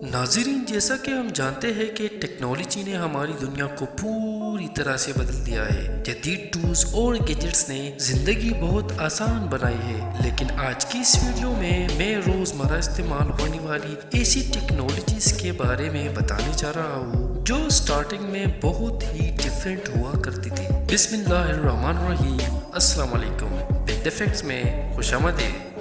ناظرین، جیسا کہ ہم جانتے ہیں کہ ٹیکنالوجی نے ہماری دنیا کو پوری طرح سے بدل دیا ہے۔ جدید ٹولز اور گیجٹس نے زندگی بہت آسان بنائی ہے، لیکن آج کی اس ویڈیو میں روزمرہ استعمال ہونے والی ایسی ٹیکنالوجیز کے بارے میں بتانے جا رہا ہوں جو سٹارٹنگ میں بہت ہی ڈیفرنٹ ہوا کرتی تھی۔ بسم اللہ الرحمن الرحیم۔ السلام علیکم، بگ ڈیفیکٹس میں خوش آمدید۔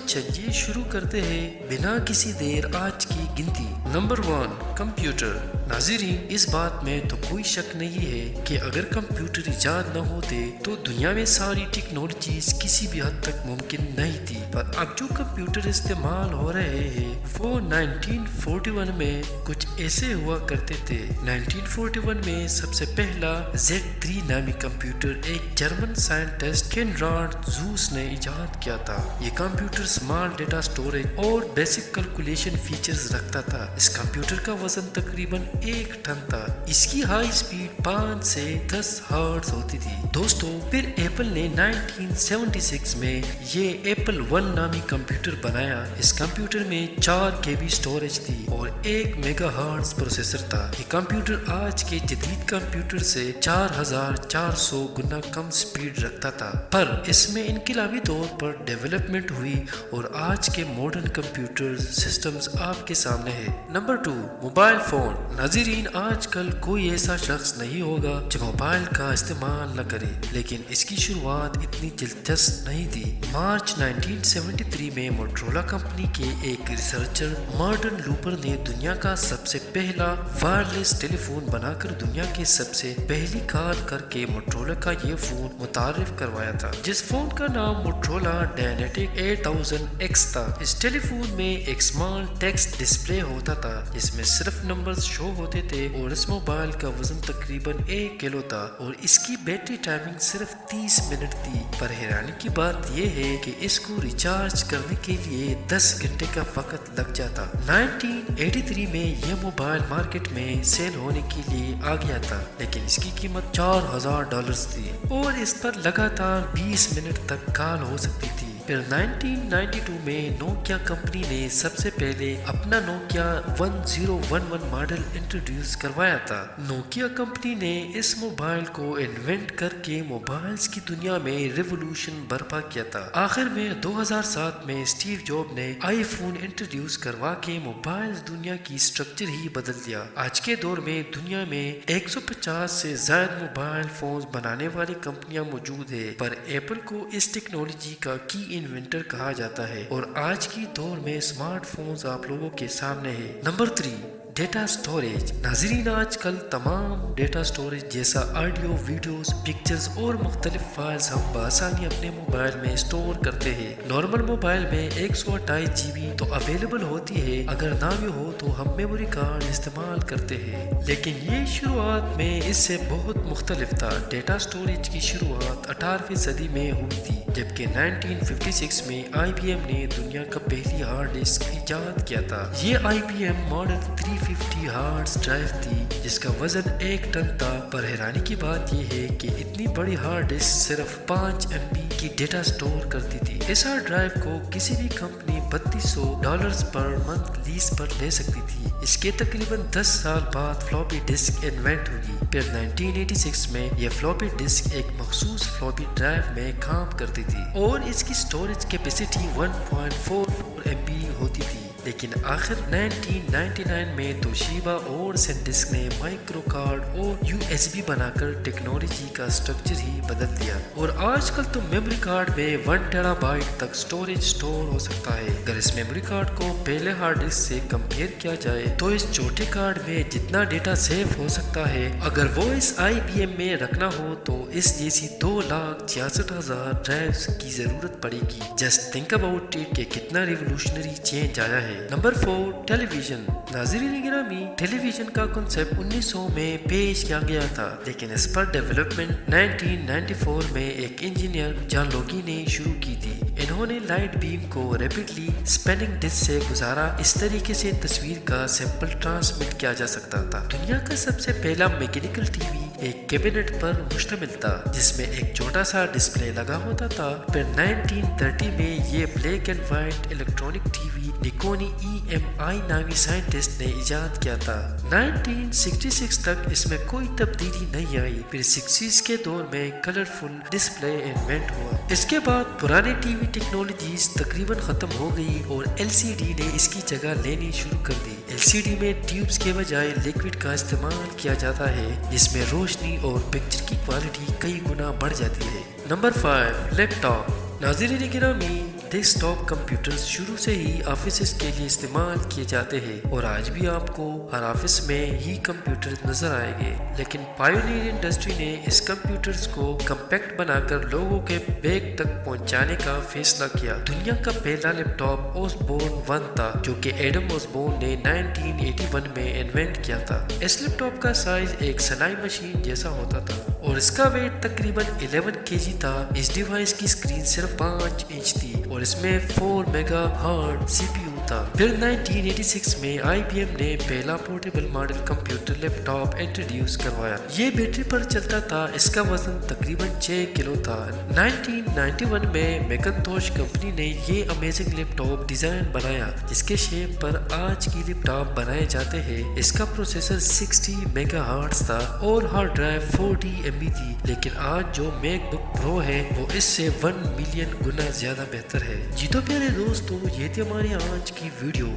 چلیے شروع کرتے ہیں بنا کسی دیر آج کی گنتی۔ Number 1، computer. ناظرین، اس بات میں تو کوئی شک نہیں ہے کہ اگر کمپیوٹر ایجاد نہ ہوتے تو دنیا میں ساری ٹیکنالوجیز کسی بھی حد تک ممکن نہیں تھی، پر اب جو کمپیوٹر استعمال ہو رہے ہیں وہ 1941 میں کچھ ایسے ہوا کرتے تھے۔ 1941 میں سب سے پہلا Z3 نامی کمپیوٹر ایک جرمن سائنٹسٹ کنراڈ زوس نے ایجاد کیا تھا۔ یہ کمپیوٹر اسمال ڈیٹا سٹوریج اور بیسک کیلکولیشن فیچرز رکھتا تھا۔ اس کمپیوٹر کا وزن تقریباً 1 ٹن تھا۔ اس کی ہائی سپیڈ 5 سے 10 ہرٹز ہوتی تھی۔ دوستو، پھر ایپل نے 1976 میں یہ ایپل 1 نامی کمپیوٹر بنایا۔ اس کمپیوٹر میں 4 KB سٹوریج تھی اور 1 میگا ہرٹز پروسیسر تھا۔ یہ کمپیوٹر آج کے جدید کمپیوٹر سے 4400 گنا کم سپیڈ رکھتا تھا، پر اس میں انقلابی طور پر ڈیولپمنٹ ہوئی اور آج کے ماڈرن کمپیوٹر سسٹمز آپ کے سامنے ہے۔ Number 2، mobile phone. ناظرین، آج کل کوئی ایسا شخص نہیں ہوگا جو موبائل کا استعمال نہ کرے، لیکن اس کی شروعات اتنی دلچسپ نہیں تھی۔ مارچ 1973 میں موٹرولا کمپنی کے ایک ریسرچر مارٹن لوپر نے دنیا کا سب سے پہلا وائرلیس ٹیلی فون بنا کر دنیا کے سب سے پہلی کال کر کے موٹرولا کا یہ فون متعارف کروایا تھا، جس فون کا نام موٹرولا ڈائنیٹک 8000X تھا۔ اس ٹیلی فون میں ایک اسمال ٹیکسٹ ڈسپلے ہوتا تھا جس میں صرف نمبرز شو ہوتے تھے، اور اس موبائل کا وزن تقریباً 1 کلو تھا اور اس کی بیٹری ٹائمنگ صرف 30 منٹ تھی۔ پر حیرانی کی بات یہ ہے کہ اس کو ریچارج کرنے کے لیے 10 گھنٹے کا وقت لگ جاتا۔ 1983 میں یہ موبائل مارکیٹ میں سیل ہونے کے لیے آ گیا تھا، لیکن اس کی قیمت $4000 تھی اور اس پر لگاتار 20 منٹ تک کال ہو سکتی تھی۔ پھر 1992 میں نوکیا کمپنی نے سب سے پہلے اپنا نوکیا 1011 ماڈل انٹروڈیوس کروایا تھا۔ نوکیا کمپنی نے اس موبائل کو انوینٹ کر کے موبائلز کی دنیا میں ریولوشن برپا کیا تھا۔ آخر میں 2007 میں اسٹیو جاب نے آئی فون انٹروڈیوس کروا کے موبائلز دنیا کی سٹرکچر ہی بدل دیا۔ آج کے دور میں دنیا میں 150 سے زائد موبائل فونز بنانے والی کمپنیاں موجود ہیں، پر ایپل کو اس ٹیکنالوجی کا کی انوینٹر کہا جاتا ہے، اور آج کی دور میں اسمارٹ فونز آپ لوگوں کے سامنے ہے۔ Number 3، data storage. ناظرین، آج کل تمام ڈیٹا سٹوریج جیسا آڈیو، ویڈیوز، پکچرز اور مختلف فائلز ہم بآسانی اپنے موبائل میں اسٹور کرتے ہیں۔ نارمل موبائل میں 128 GB تو اویلیبل ہوتی ہے، اگر نہ بھی ہو تو ہم میموری کارڈ استعمال کرتے ہیں، لیکن یہ شروعات میں اس سے بہت مختلف تھا۔ ڈیٹا سٹوریج کی شروعات 18ویں صدی میں ہوئی تھی، جبکہ 1956 میں IBM نے دنیا کا پہلی ہارڈ ڈسک ایجاد کیا تھا۔ یہ IBM ماڈل 350 ہارڈ ڈرائیو تھی جس کا وزن 1 ٹن تھا، پر حیرانی کی بات یہ ہے کہ اتنی بڑی ہارڈ ڈسک صرف 5 MB کی ڈیٹا سٹور کرتی تھی۔ اس ہارڈ ڈرائیو کو کسی بھی کمپنی $3200 پر منتھ لیز پر لے سکتی تھی۔ اس کے تقریباً 10 سال بعد فلاپی ڈسک انوینٹ ہوگی۔ پھر 1986 میں یہ فلاپی ڈسک ایک مخصوص فلاپی ڈرائیو میں کام کرتی تھی اور اس کی سٹوریج کیپیسٹی 1.44 MB ہوتی تھی، لیکن آخر 1999 میں توشیبا اور سینڈسک نے مائکرو کارڈ اور USB بنا کر ٹیکنالوجی کا سٹرکچر ہی بدل دیا، اور آج کل تو میموری کارڈ میں 1 ٹیرا بائٹ تک سٹوریج سٹور ہو سکتا ہے۔ اگر اس میموری کارڈ کو پہلے ہارڈ ڈسک سے کمپیئر کیا جائے تو اس چھوٹے کارڈ میں جتنا ڈیٹا سیو ہو سکتا ہے، اگر وہ اس IBM میں رکھنا ہو تو اس جیسی 2,66,000 ڈرائیوز کی ضرورت پڑے گی۔ جسٹ تھنک اباؤٹ اٹ کہ کتنا ریولوشنری چینج آیا ہے۔ نمبر 4، ٹیلی ویژن۔ ناظرین گرامی، ٹیلی ویژن کا کنسیپٹ 1900 میں پیش کیا گیا تھا، لیکن اس پر ڈیولپمنٹ 1994 میں ایک انجینئر جان لوگی نے شروع کی تھی۔ انہوں نے لائٹ بیم کو ریپڈلی اسپیننگ ڈسک سے گزارا، اس طریقے سے تصویر کا سیمپل ٹرانسمٹ کیا جا سکتا تھا۔ دنیا کا سب سے پہلا میکینیکل ٹی وی ایک کیبنٹ پر مشتمل تھا جس میں ایک چھوٹا سا ڈسپلے لگا ہوتا تھا۔ پھر 1930 میں یہ black and white electronic T V نیکونی EMI نامی سائنٹسٹ نے ایجاد کیا تھا۔ 1966 تک اس میں کوئی تبدیلی نہیں آئی۔ پھر 60s کے دور میں کلرفل ڈسپلے انوینٹ ہوا۔ اس کے بعد پرانے ٹی وی ٹیکنالوجیز تقریباً ختم ہو گئی اور LCD نے اس کی جگہ لینی شروع کر دی۔ LCD میں ٹیوبز کے بجائے لیکوڈ کا استعمال کیا جاتا ہے جس میں روشنی اور پکچر کی کوالٹی کئی گنا بڑھ جاتی ہے۔ نمبر 5، لیپ ٹاپ۔ ناظرین گرامی، ڈیسک ٹاپ کمپیوٹرز شروع سے ہی آفیسز کے لیے استعمال کیے جاتے ہیں اور آج بھی آپ کو ہر آفس میں ہی کمپیوٹر نظر آئیں گے، لیکن پائونیئر انڈسٹری نے اس کمپیوٹرز کو کمپیکٹ بنا کر لوگوں کے بیگ تک پہنچانے کا فیصلہ کیا۔ دنیا کا پہلا لیپ ٹاپ اوسبورن 1 تھا جو کہ ایڈم اوسبورن نے 1981 میں انوینٹ کیا تھا۔ اس لیپ ٹاپ کا سائز ایک سلائی مشین جیسا ہوتا تھا اور اس کا ویٹ تقریباً 11 kg تھا۔ اس ڈیوائس کی اسکرین صرف 5 انچ تھی اور اس میں 4 میگا ہارٹ CPU تھا۔ پھر 1986 میں IBM نے پہلا پورٹیبل ماڈل کمپیوٹر لیپ ٹاپ انٹروڈیوس کروایا۔ یہ بیٹری پر چلتا تھا، اس کا وزن تقریباً 6 کلو تھا۔ 1991 میں میکنتوش کمپنی نے یہ امیزنگ لیپ ٹاپ ڈیزائن بنایا جس کے شیپ پر آج کی لیپ ٹاپ بنائے جاتے ہیں۔ اس کا پروسیسر 60 میگا ہارٹز تھا اور ہارڈ ڈرائیو 40 MB تھی، لیکن آج جو میک بک پرو ہے وہ اس سے 1 ملین گنا زیادہ بہتر ہے۔ جی تو پیارے دوستو، یہ تھی ہماری آج کی ویڈیو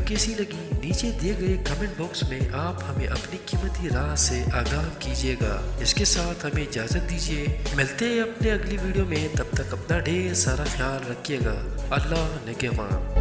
کیسی لگی نیچے دیے گئے کمنٹ باکس میں آپ ہمیں اپنی قیمتی رائے سے آگاہ کیجیے گا۔ اس کے ساتھ ہمیں اجازت دیجیے، ملتے ہیں اپنے اگلی ویڈیو میں، تب تک اپنا ڈھیر سارا خیال رکھیے گا۔ اللہ نگہبان۔